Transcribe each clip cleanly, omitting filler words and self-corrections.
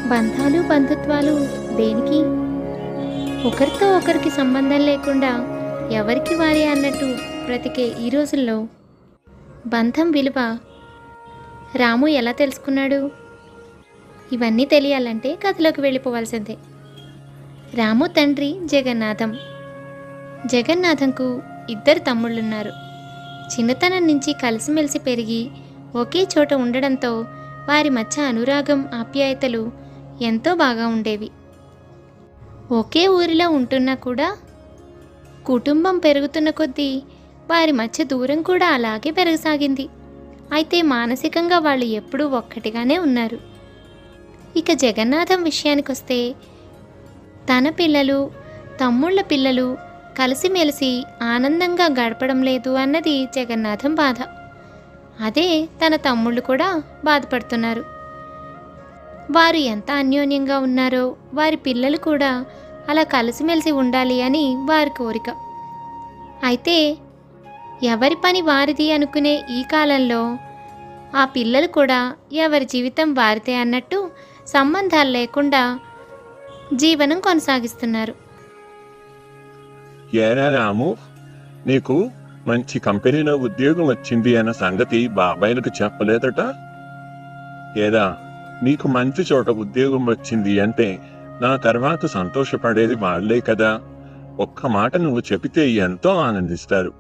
బంధాలు బంధుత్వాలు దేనికి? ఒకరితో ఒకరికి సంబంధం లేకుండా ఎవరికి వారే అన్నట్టు బ్రతికే ఈ రోజుల్లో బంధం విలువ రాము ఎలా తెలుసుకున్నాడు? ఇవన్నీ తెలియాలంటే కథలోకి వెళ్ళిపోవాల్సిందే. రాము తండ్రి జగన్నాథం. జగన్నాథంకు ఇద్దరు తమ్ముళ్ళున్నారు. చిన్నతనం నుంచి కలిసిమెలిసి పెరిగి ఒకే చోట ఉండడంతో వారి మధ్య అనురాగం ఆప్యాయతలు ఎంతో బాగా ఉండేవి. ఒకే ఊరిలో ఉంటున్నా కూడా కుటుంబం పెరుగుతున్న కొద్దీ వారి మధ్య దూరం కూడా అలాగే పెరగసాగింది. అయితే మానసికంగా వాళ్ళు ఎప్పుడూ ఒక్కటిగానే ఉన్నారు. ఇక జగన్నాథం విషయానికొస్తే తన పిల్లలు తమ్ముళ్ళ పిల్లలు కలిసిమెలిసి ఆనందంగా గడపడం లేదు అన్నది జగన్నాథం బాధ. అదే తన తమ్ముళ్ళు కూడా బాధపడుతున్నారు. వారు ఎంత అన్యోన్యంగా ఉన్నారో వారి పిల్లలు కూడా అలా కలిసిమెలిసి ఉండాలి అని వారి కోరిక. అయితే ఎవరి పని వారిది అనుకునే ఈ కాలంలో ఆ పిల్లలు కూడా ఎవరి జీవితం వారిదే అన్నట్టు సంబంధాలు లేకుండా జీవనం కొనసాగిస్తున్నారు. ఏరా రాము, నీకు మంచి కంపెనీలో ఉద్యోగం వచ్చింది అన్న సంగతి బాబాయ్లకు చెప్పలేదట? ఏరా, నీకు మంచి చోట ఉద్యోగం వచ్చింది అంటే నా తర్వాత సంతోషపడేది వాళ్లే కదా. ఒక్క మాట నువ్వు చెబితే ఎంతో ఆనందిస్తారు.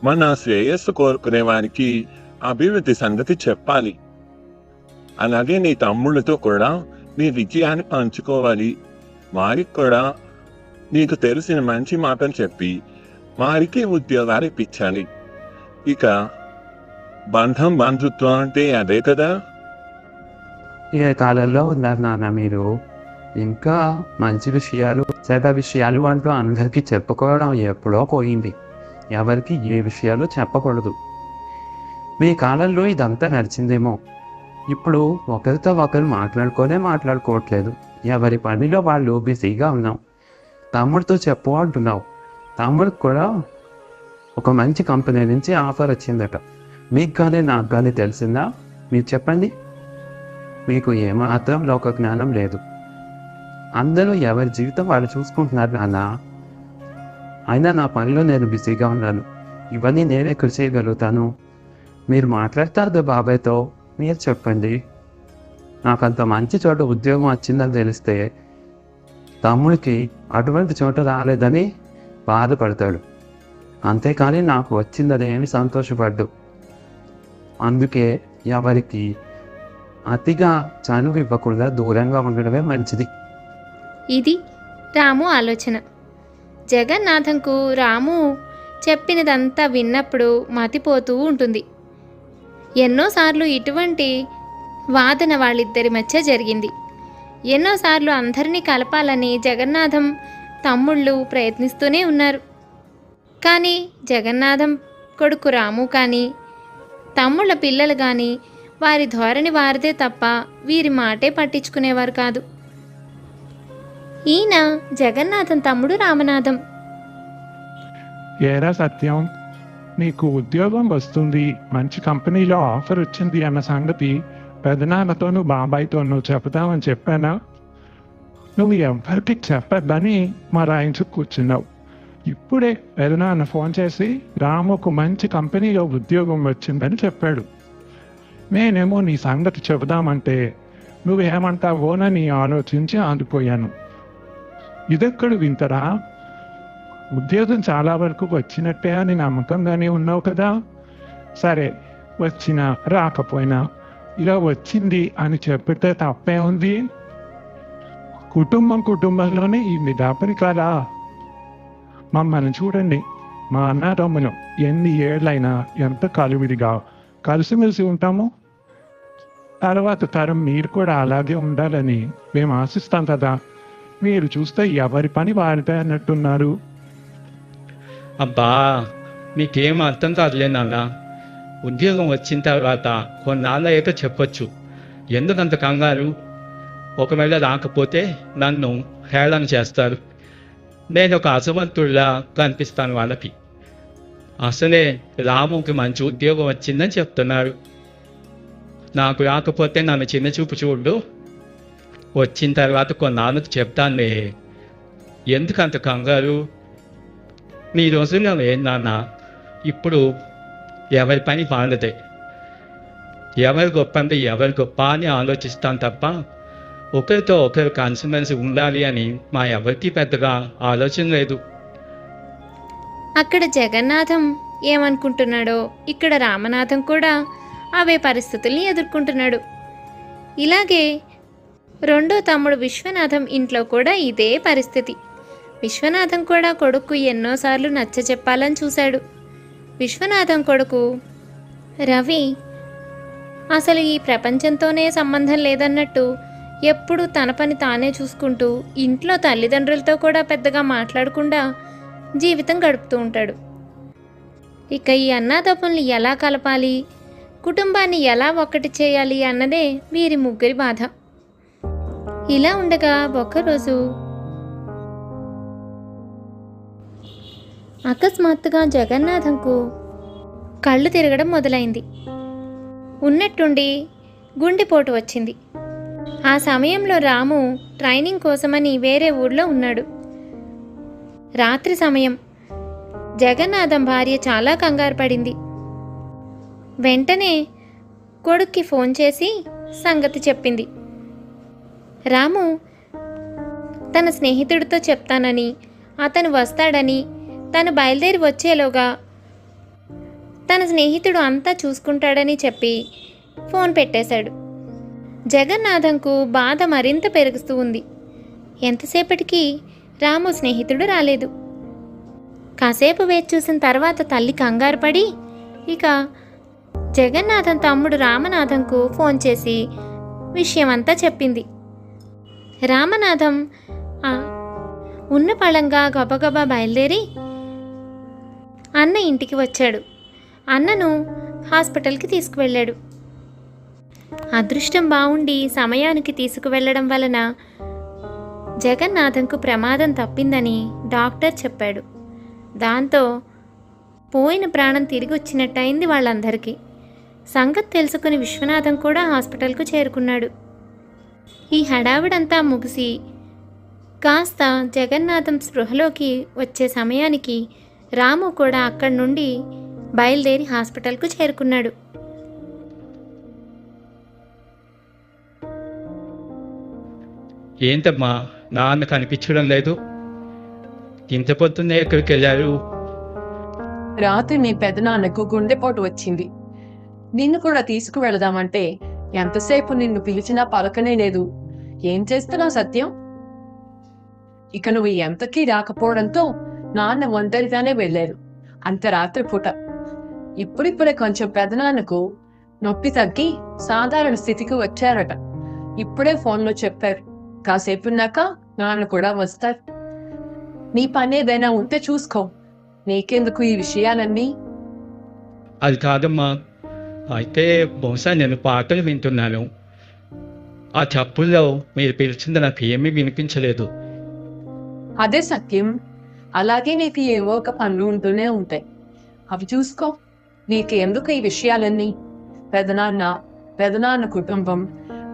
మన శ్రేయస్సు కోరుకునే వారికి అభివృద్ధి సంగతి చెప్పాలి. అలాగే నీ తమ్ముళ్ళతో కూడా నీ విజయాన్ని పంచుకోవాలి. వారికి కూడా నీకు తెలిసిన మంచి మాటలు చెప్పి వారికి ఉద్యోగాలు ఇప్పించాలి. ఇక బంధం బంధుత్వం అంటే అదే కదా. ఏ కాలంలో ఉన్నారు నాన్న మీరు? ఇంకా మంచి విషయాలు చెడ్డ విషయాలు అంటూ అందరికీ చెప్పుకోవడం ఎప్పుడో పోయింది. ఎవరికి ఏ విషయాలు చెప్పకూడదు. మీ కాలంలో ఇదంతా నడిచిందేమో. ఇప్పుడు ఒకరితో ఒకరు మాట్లాడుకోవట్లేదు. ఎవరి పనిలో వాళ్ళు బిజీగా ఉన్నాం. తమ్ముడితో చెప్పు అంటున్నావు. తమ్ముడికి కూడా ఒక మంచి కంపెనీ నుంచి ఆఫర్ వచ్చిందట. మీకు కానీ నాకు కానీ తెలిసిందా? మీరు చెప్పండి. మీకు ఏమాత్రం లోక జ్ఞానం లేదు. అందరూ ఎవరి జీవితం వాళ్ళు చూసుకుంటున్నారు నాన్న. అయినా నా పనిలో నేను బిజీగా ఉన్నాను. ఇవన్నీ నేనే ఎక్కడ చేయగలుగుతాను? మీరు మాట్లాడతారు బాబాయ్తో, మీరు చెప్పండి. నాకు అంత మంచి చోట ఉద్యోగం వచ్చిందని తెలిస్తే తమ్ముడికి అటువంటి చోట రాలేదని బాధపడతాడు. అంతేకాని నాకు వచ్చిందని ఏమి సంతోషపడ్డు. అందుకే ఎవరికి అతిగా చనువు ఇవ్వకుండా దూరంగా ఉండడమే మంచిది. ఇది రాము ఆలోచన. జగన్నాథంకు రాము చెప్పినదంతా విన్నప్పుడు మతిపోతూ ఉంటుంది. ఎన్నోసార్లు ఇటువంటి వాదన వాళ్ళిద్దరి మధ్య జరిగింది. ఎన్నోసార్లు అందరినీ కలపాలని జగన్నాథం తమ్ముళ్ళు ప్రయత్నిస్తూనే ఉన్నారు. కానీ జగన్నాథం కొడుకు రాము కానీ తమ్ముళ్ళ పిల్లలు కానీ వారి ధోరణి వారిదే తప్ప వీరి మాటే పట్టించుకునేవారు కాదు. ఈయన జగన్నాథం తమ్ముడు రామనాథం. ఏరా సత్యం, నీకు ఉద్యోగం వస్తుంది, మంచి కంపెనీలో ఆఫర్ వచ్చింది అన్న సంగతి పెదనాన్నతోనూ బాబాయ్తోనూ చెప్తామని చెప్పానా? నువ్వు ఎవరికి చెప్పద్దని మా రాయించు కూర్చున్నావు. ఇప్పుడే పెదనాన్న ఫోన్ చేసి రాముకు మంచి కంపెనీలో ఉద్యోగం వచ్చిందని చెప్పాడు. నేనేమో నీ సంగతి చెబుదామంటే నువ్వేమంటావోనని ఆలోచించి ఆగిపోయాను. ఇదెక్కడ వింతరా? ఉద్యోగం చాలా వరకు వచ్చినట్టే అని నమ్మకంగానే ఉన్నావు కదా. సరే, వచ్చినా రాకపోయినా ఇలా వచ్చింది అని చెప్పితే తప్పే ఉంది. కుటుంబంలోనే ఇన్ని దాపరికాలా? మమ్మల్ని చూడండి, మా అన్నదమ్ములు ఎన్ని ఏళ్ళైనా ఎంత కలివిడిగా కలిసిమెలిసి ఉంటాము. తర్వాత తరం మీరు కూడా అలాగే ఉండాలని మేము ఆశిస్తాం కదా. మీరు చూస్తే ఎవరి పని వారితే అన్నట్టున్నారు. అబ్బా, మీకేం అర్థం కాదులే నాన్న. ఉద్యోగం వచ్చిన తర్వాత కొన్నాళ్ళు అయితే చెప్పొచ్చు. ఎందుకంత కంగారు? ఒకవేళ రాకపోతే నన్ను హేళన చేస్తారు. నేను ఒక అసమర్థుల్లా కనిపిస్తాను వాళ్ళకి. అసలే రాముకి మంచి ఉద్యోగం వచ్చిందని చెప్తున్నారు. నాకు రాకపోతే నన్ను చిన్న చూపు చూడు. వచ్చిన తర్వాత కొన్నాళ్ళకు చెప్తానులే. ఎందుకు అంత కంగారు? నీ రోజుల్లో ఏం నాన్న, ఇప్పుడు ఎవరి పని వాళ్ళదే. ఎవరు గొప్ప అంటే ఎవరు గొప్ప అని ఆలోచిస్తాం తప్ప ఒకరితో ఒకరు కలిసిమెలిసి ఉండాలి అని మా ఎవరికి పెద్దగా ఆలోచన లేదు. అక్కడ జగన్నాథం ఏమనుకుంటున్నాడో ఇక్కడ రామనాథం కూడా అవే పరిస్థితుల్ని ఎదుర్కొంటున్నాడు. ఇలాగే రెండో తమ్ముడు విశ్వనాథం ఇంట్లో కూడా ఇదే పరిస్థితి. విశ్వనాథం కూడా కొడుకు ఎన్నోసార్లు నచ్చ చెప్పాలని చూశాడు. విశ్వనాథం కొడుకు రవి అసలు ఈ ప్రపంచంతోనే సంబంధం లేదన్నట్టు ఎప్పుడు తన పని తానే చూసుకుంటూ ఇంట్లో తల్లిదండ్రులతో కూడా పెద్దగా మాట్లాడకుండా జీవితం గడుపుతూ ఉంటాడు. ఇక ఈ అన్నాతమ్ముల్ని ఎలా కలపాలి, కుటుంబాన్ని ఎలా ఒక్కటి చేయాలి అన్నదే వీరి ముగ్గురి బాధ. ఇలా ఉండగా ఒకరోజు అకస్మాత్తుగా జగన్నాథంకు కళ్ళు తిరగడం మొదలైంది. ఉన్నట్టుండి గుండెపోటు వచ్చింది. ఆ సమయంలో రాము ట్రైనింగ్ కోసమని వేరే ఊళ్ళో ఉన్నాడు. రాత్రి సమయం. జగన్నాథం భార్య చాలా కంగారు పడింది. వెంటనే కొడుక్కి ఫోన్ చేసి సంగతి చెప్పింది. రాము తన స్నేహితుడితో చెప్తానని, అతను వస్తాడని, తను బయలుదేరి వచ్చేలోగా తన స్నేహితుడు అంతా చూసుకుంటాడని చెప్పి ఫోన్ పెట్టేశాడు. జగన్నాథంకు బాధ మరింత పెరుగుతూ ఉంది. ఎంతసేపటికి రాము స్నేహితుడు రాలేదు. కాసేపు వేచి చూసిన తర్వాత తల్లి కంగారు పడి ఇక జగన్నాథం తమ్ముడు రామనాథంకు ఫోన్ చేసి విషయమంతా చెప్పింది. రామనాథం ఉన్న పళంగా గబగబా బయలుదేరి అన్న ఇంటికి వచ్చాడు. అన్నను హాస్పిటల్కి తీసుకువెళ్ళాడు. అదృష్టం బాగుండి సమయానికి తీసుకువెళ్ళడం వలన జగన్నాథంకు ప్రమాదం తప్పిందని డాక్టర్ చెప్పాడు. దాంతో పోయిన ప్రాణం తిరిగి వచ్చినట్టయింది వాళ్ళందరికీ. సంగతి తెలుసుకుని విశ్వనాథం కూడా హాస్పిటల్కు చేరుకున్నాడు. ఈ హడావిడంతా ముగిసి కాస్త జగన్నాథం స్పృహలోకి వచ్చే సమయానికి రాము కూడా అక్కడి నుండి బయలుదేరి హాస్పిటల్కు చేరుకున్నాడు. ఏంటమ్మా, నాన్న కనిపించడం లేదు? ఇంత పొద్దున్నే ఎక్కడికి వెళ్ళారు? రాత్రి మీ పెదనాన్నకు గుండెపోటు వచ్చింది. నిన్ను కూడా తీసుకువెళదామంటే ఎంతసేపు నిన్ను పిలిచినా పలకనే లేదు. ఏం చేస్తున్నావు సత్యం? ఇక నువ్వు ఎంతకీ రాకపోవడంతో నాన్న ఒంటరిగానే వెళ్ళారు. అంత రాత్రి పూట. ఇప్పుడిప్పుడే కొంచెం పెదనాన్నకు నొప్పి తగ్గి సాధారణ స్థితికి వచ్చారట. ఇప్పుడే ఫోన్లో చెప్పారు. కాసేపున్నాక నాన్న కూడా వస్తారు. నీ పని ఏదైనా ఉంటే చూసుకో. నీకెందుకు ఈ విషయాలన్నీ? అది కాదమ్మా, అయితే బహుశా నేను పాటలు వింటున్నాను. ఆ చప్పుల్లో మీరు పిలిచింది నాకు ఏమీ వినిపించలేదు. అదే సత్యం. అలాగే నీకు ఏవో ఒక పనులు ఉంటూనే ఉంటాయి. అవి చూసుకో. నీకు ఎందుకు ఈ విషయాలన్నీ? పెదనాన్న కుటుంబం,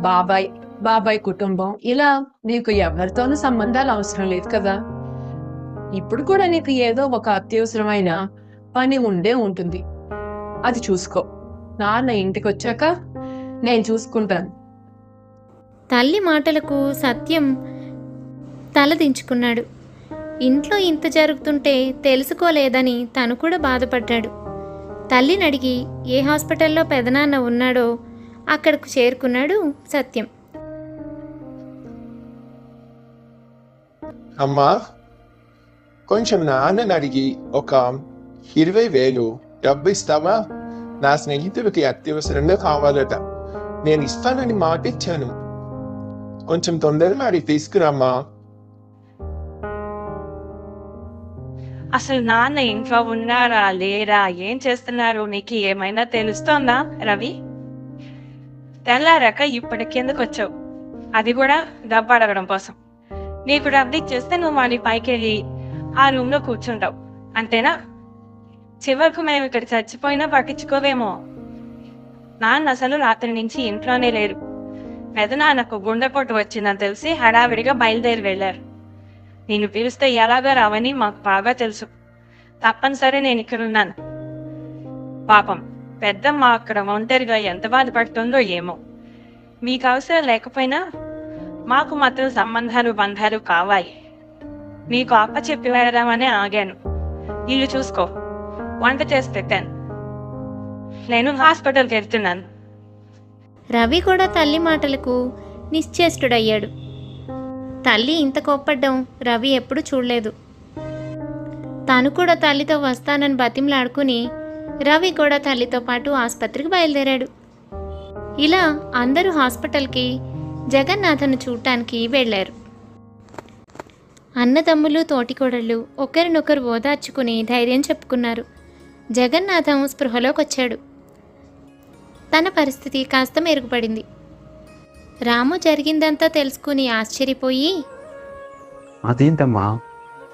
బాబాయ్ కుటుంబం, ఇలా నీకు ఎవరితోనూ సంబంధాలు అవసరం లేదు కదా. ఇప్పుడు కూడా నీకు ఏదో ఒక అత్యవసరమైన పని ఉండే ఉంటుంది. అది చూసుకో. నాన్న ఇంటికి వచ్చాక నేను చూసుకుంటాను. తల్లి మాటలకు సత్యం తలదించుకున్నాడు. ఇంట్లో ఇంత జరుగుతుంటే తెలుసుకోలేదని తను కూడా బాధపడ్డాడు. తల్లిని అడిగి ఏ హాస్పిటల్లో పెదనాన్న ఉన్నాడో అక్కడకు చేరుకున్నాడు సత్యం. అమ్మా, కొంచెం నాన్నని అడిగి ఒక 20,000 డబ్బు ఇస్తావా? నా స్నేహితుడికి అత్యవసరంగా కావాలట. నేను ఇస్తానని మాట ఇచ్చాను. కొంచెం తొందరగా అడిగి తీసుకురామ్మా. అసలు నాన్న ఇంట్లో ఉన్నారా లేరా, ఏం చేస్తున్నారు, నీకు ఏమైనా తెలుస్తోందా రవి? తెల్లారాక ఇప్పటికెందుకు వచ్చావు? అది కూడా డబ్బు అడగడం కోసం. నీకు డబ్బు ఇచ్చేస్తే నువ్వు మళ్ళీ పైకి వెళ్ళి ఆ రూమ్ లో కూర్చుంటావు, అంతేనా? చివరకు మేము ఇక్కడ చచ్చిపోయినా పట్టించుకోవేమో. నాన్న అసలు రాత్రి నుంచి ఇంట్లోనే లేరు. పెదనాన్నకు గుండెపోటు వచ్చిందని తెలిసి హడావిడిగా బయలుదేరి వెళ్ళారు. నేను పిలిస్తే ఎలాగా రావని మాకు బాగా తెలుసు. తప్పనిసరి నేను ఇక్కడున్నాను. పాపం పెద్దమ్మ అక్కడ ఒంటరిగా ఎంత బాధపడుతుందో ఏమో. మీకు అవసరం లేకపోయినా మాకు మాత్రం సంబంధాలు బంధాలు కావాలి. మీకు అప్పచెప్పి వెళ్ళదామని ఆగాను. ఇల్లు చూసుకో, వంట చేసి పెట్టాను. నేను హాస్పిటల్కి వెళ్తున్నాను. రవి కూడా తల్లి మాటలకు నిశ్చేష్టుడయ్యాడు. తల్లి ఇంత కోప్పడ్డం రవి ఎప్పుడూ చూడలేదు. తాను కూడా తల్లితో వస్తానని బతిమలాడుకుని రవి కూడా తల్లితో పాటు ఆసుపత్రికి బయలుదేరాడు. ఇలా అందరూ హాస్పిటల్కి జగన్నాథను చూడటానికి వెళ్ళారు. అన్నదమ్ములు తోటికోడళ్ళు ఒకరినొకరు ఓదార్చుకుని ధైర్యం చెప్పుకున్నారు. జగన్నాథం స్పృహలోకి వచ్చాడు. తన పరిస్థితి కాస్త మెరుగుపడింది. రాము జరిగిందంతా తెలుసుకుని ఆశ్చర్యపోయి, అదేంటమ్మా,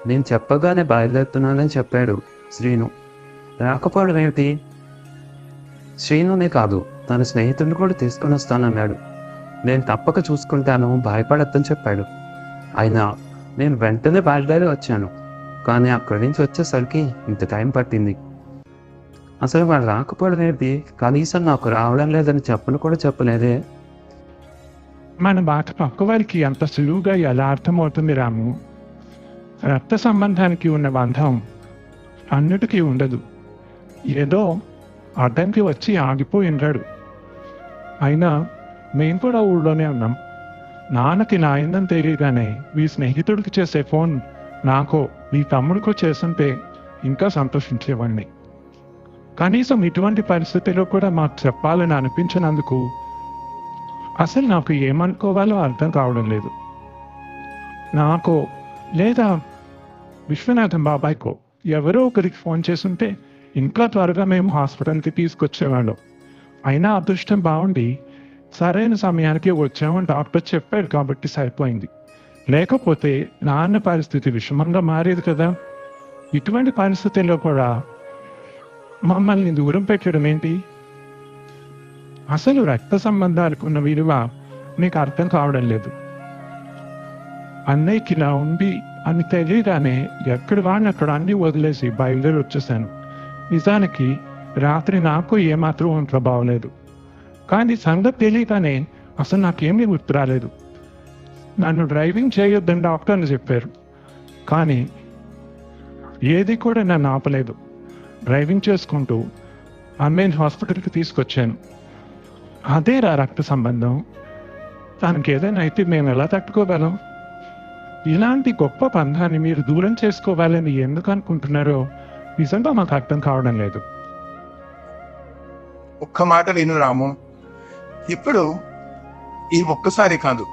నేను చెప్పగానే బయలుదేరుతున్నానని చెప్పాడు శ్రీను. రాకపోవడం ఏమిటి? శ్రీనునే కాదు, తన స్నేహితుడిని కూడా తీసుకొని వస్తానన్నాడు. నేను తప్పక చూసుకుంటాను, భయపడద్దని చెప్పాడు. అయినా నేను వెంటనే బయలుదేరి వచ్చాను. కానీ అక్కడి నుంచి వచ్చేసరికి ఇంత టైం పట్టింది. అసలు వాడు రాకపోవడం ఏంటి? కనీసం నాకు రావడం లేదని చెప్పను కూడా చెప్పలేదే. మన మాట పక్క వారికి అంత సులువుగా ఎలా అర్థమవుతుంది రాము? రక్త సంబంధానికి ఉన్న బంధం అన్నిటికీ ఉండదు. ఏదో అడ్డంకి వచ్చి ఆగిపోయినాడు. అయినా మేము కూడా ఊళ్ళోనే ఉన్నాం. నాన్నకి నా అయిందని తెలియగానే మీ స్నేహితుడికి చేసే ఫోన్ నాకో మీ తమ్ముడికో చేస్తుంటే ఇంకా సంతోషించేవాడిని. కనీసం ఇటువంటి పరిస్థితిలో కూడా మాకు చెప్పాలని అనిపించినందుకు అసలు నాకు ఏమనుకోవాలో అర్థం కావడం లేదు. నాకో లేదా విశ్వనాథం బాబాయ్కో ఎవరో ఒకరికి ఫోన్ చేస్తుంటే ఇంకా త్వరగా మేము హాస్పిటల్కి తీసుకొచ్చేవాళ్ళం. అయినా అదృష్టం బాగుండి సరైన సమయానికి వచ్చామని డాక్టర్ చెప్పాడు కాబట్టి సరిపోయింది. లేకపోతే నాన్న పరిస్థితి విషమంగా మారేది కదా. ఇటువంటి పరిస్థితుల్లో కూడా మమ్మల్ని దూరం పెట్టడం ఏంటి? అసలు రక్త సంబంధాలకు ఉన్న విలువ నీకు అర్థం కావడం లేదు. అన్నయ్యకి ఇలా ఉంది అని తెలియగానే ఎక్కడి వాడిని అక్కడ అన్ని వదిలేసి బయలుదేరి వచ్చేసాను. నిజానికి రాత్రి నాకు ఏమాత్రం ఒంట్లో బాగలేదు. కానీ సంగతి తెలియగానే అసలు నాకేమీ గుర్తు రాలేదు. నన్ను డ్రైవింగ్ చేయొద్దని డాక్టర్ని చెప్పారు. కానీ ఏది కూడా నన్ను ఆపలేదు. డ్రైవింగ్ చేసుకుంటూ అమ్మేని హాస్పిటల్కి తీసుకొచ్చాను. అదేరా రక్త సంబంధం. తనకి ఏదైనా అయితే మేము ఎలా తట్టుకోగలం? ఇలాంటి గొప్ప బంధాన్ని మీరు దూరం చేసుకోవాలని ఎందుకు అనుకుంటున్నారో నిజంగా మాకు అర్థం కావడం లేదు. ఒక్క మాట విను రాము. ఇప్పుడు ఈ ఒక్కసారి కాదు,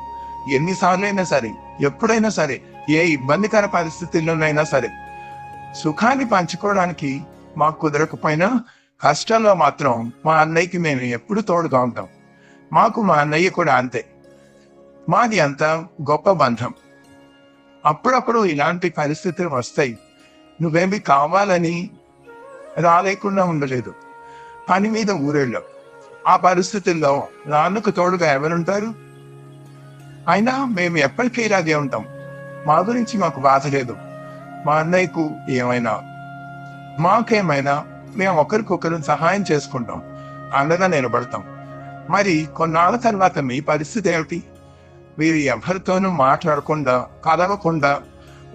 ఎన్నిసార్లు అయినా సరే, ఎప్పుడైనా సరే, ఏ ఇబ్బందికర పరిస్థితుల్లోనైనా సరే, సుఖాన్ని పంచుకోవడానికి మాకు కుదరకపోయినా కష్టంలో మాత్రం మా అన్నయ్యకి మేము ఎప్పుడు తోడుగా ఉంటాం. మాకు మా అన్నయ్య కూడా అంతే. మాది అంత గొప్ప బంధం. అప్పుడప్పుడు ఇలాంటి పరిస్థితులు వస్తాయి. నువ్వేమి కావాలని రాలేకుండా ఉండలేదు. పని మీద ఊరేళ్ళం. ఆ పరిస్థితుల్లో నాన్నకు తోడుగా ఎవరుంటారు? అయినా మేము ఎప్పటికీ ఇలాగే ఉంటాం. మా గురించి మాకు బాధ లేదు. మా అన్నయ్యకు ఏమైనా, మాకేమైనా మేము ఒకరికొకరు సహాయం చేసుకుంటాం, అండగా నిలబడతాం. మరి కొన్నాళ్ళ తర్వాత మీ పరిస్థితి ఏమిటి? మీరు ఎవరితోనూ మాట్లాడకుండా, కలవకుండా,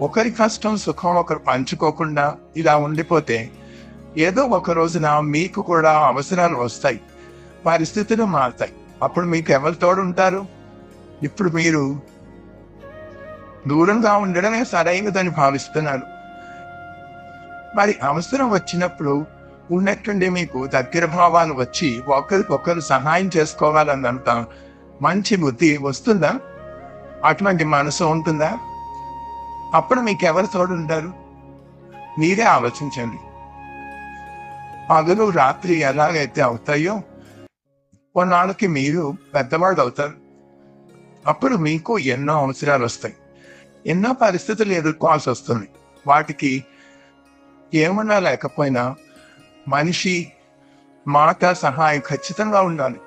ఒకరి కష్టం సుఖం ఒకరు పంచుకోకుండా ఇలా ఉండిపోతే ఏదో ఒక రోజున మీకు కూడా అవసరాలు వస్తాయి, పరిస్థితులు మారుతాయి. అప్పుడు మీకు ఎవరు తోడు ఉంటారు? ఇప్పుడు మీరు దూరంగా ఉండడమే సరైనదని భావిస్తున్నారు. మరి అవసరం వచ్చినప్పుడు ఉన్నట్టుండి మీకు దగ్గర భావాలు వచ్చి ఒకరికొకరు సహాయం చేసుకోవాలన్నంత మంచి బుద్ధి వస్తుందా? అటువంటి మనసు ఉంటుందా? అప్పుడు మీకు ఎవరు తోడుంటారు? మీరే ఆలోచించండి. పగలు రాత్రి ఎలాగైతే అవుతాయో కొన్నాళ్ళకి మీరు పెద్దవాడు అవుతారు. అప్పుడు మీకు ఎన్నో అవసరాలు వస్తాయి, ఎన్నో పరిస్థితులు ఎదుర్కోవాల్సి వస్తుంది. వాటికి ఏమన్నా లేకపోయినా మనిషి మాట సహాయం ఖచ్చితంగా ఉండాలి.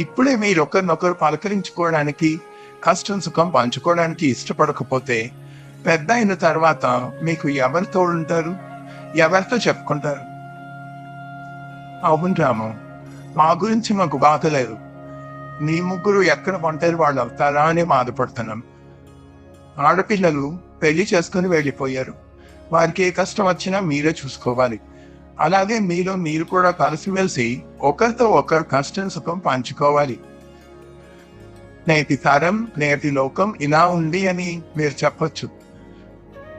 ఇప్పుడే మీరు ఒకరినొకరు పలకరించుకోవడానికి కష్టం సుఖం పంచుకోవడానికి ఇష్టపడకపోతే పెద్ద అయిన తర్వాత మీకు ఎవరు తోడుంటారు, ఎవరితో చెప్పుకుంటారు? అవును రాము, మా గురించి మాకు బాధ లేదు. నీ ముగ్గురు ఎక్కడ ఒంటరి వాళ్ళు అవుతారా అని బాధపడుతున్నాం. ఆడపిల్లలు పెళ్లి చేసుకుని వెళ్ళిపోయారు. వారికి ఏ కష్టం వచ్చినా మీరే చూసుకోవాలి. అలాగే మీలో మీరు కూడా కలిసిమెలిసి ఒకరితో ఒకరు కష్టం సుఖం పంచుకోవాలి. నేటి తరం నేటి లోకం ఇలా ఉంది అని మీరు చెప్పొచ్చు,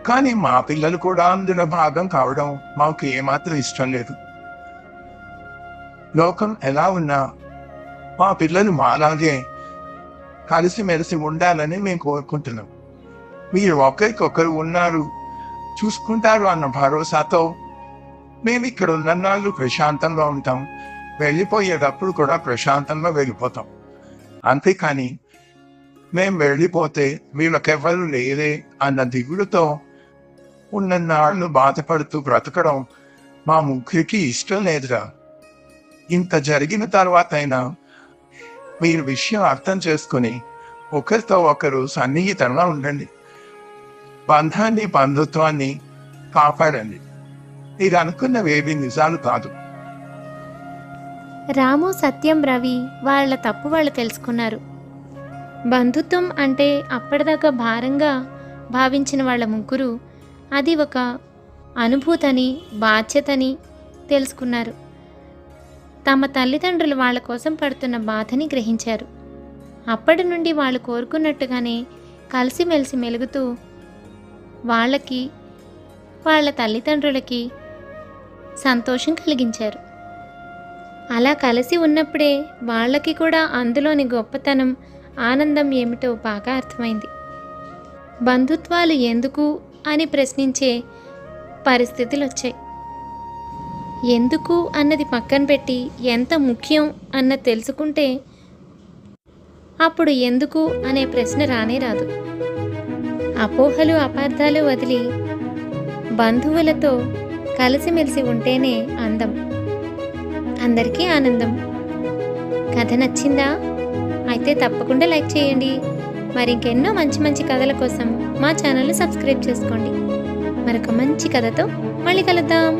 కానీ మా పిల్లలు కూడా అందులో భాగం కావడం మాకు ఏమాత్రం ఇష్టం లేదు. లోకం ఎలా ఉన్నా మా పిల్లలు మాలాగే కలిసిమెలిసి ఉండాలని మేము కోరుకుంటున్నాం. మీరు ఒకరికొకరు ఉన్నారు, చూసుకుంటారు అన్న భరోసాతో మేము ఇక్కడ ఉన్ననాళ్ళు ప్రశాంతంగా ఉంటాం. వెళ్ళిపోయేటప్పుడు కూడా ప్రశాంతంగా వెళ్ళిపోతాం. అంతేకాని మేము వెళ్ళిపోతే వీళ్ళకెవరు లేరే అన్న దిగులుతో ఉన్ననాళ్ళు బాధపడుతూ బ్రతకడం మా ముగ్గురికి ఇష్టం లేదురా. ఇంత జరిగిన తర్వాత అయినా మీరు విషయం అర్థం చేసుకుని ఒకరితో ఒకరు సన్నిహితంగా ఉండండి. బంధాన్ని బంధుత్వాన్ని కాపాడండి. మీరు అనుకున్నవేవి నిజాలు కాదు. రాము, సత్యం, రవి వాళ్ళ తప్పు వాళ్ళు తెలుసుకున్నారు. బంధుత్వం అంటే అప్పటిదాకా భారంగా భావించిన వాళ్ళ ముగ్గురు అది ఒక అనుభూతని, బాధ్యతని తెలుసుకున్నారు. తమ తల్లిదండ్రులు వాళ్ళ కోసం పడుతున్న బాధని గ్రహించారు. అప్పటి నుండి వాళ్ళు కోరుకున్నట్టుగానే కలిసిమెలిసి మెలుగుతూ వాళ్ళకి, వాళ్ళ తల్లిదండ్రులకి సంతోషం కలిగించారు. అలా కలిసి ఉన్నప్పుడే వాళ్ళకి కూడా అందులోని గొప్పతనం, ఆనందం ఏమిటో బాగా అర్థమైంది. బంధుత్వాలు ఎందుకు అని ప్రశ్నించే పరిస్థితులు వచ్చాయి. ఎందుకు అన్నది పక్కన పెట్టి ఎంత ముఖ్యం అన్నది తెలుసుకుంటే అప్పుడు ఎందుకు అనే ప్రశ్న రానే రాదు. అపోహలు, అపార్థాలు వదిలి బంధువులతో కలిసిమెలిసి ఉంటేనే అందం, అందరికీ ఆనందం. కథ నచ్చిందా? అయితే తప్పకుండా లైక్ చేయండి. మరి ఇంకెన్నో మంచి మంచి కథల కోసం మా ఛానల్ని సబ్స్క్రైబ్ చేసుకోండి. మరొక మంచి కథతో మళ్ళీ కలుద్దాం.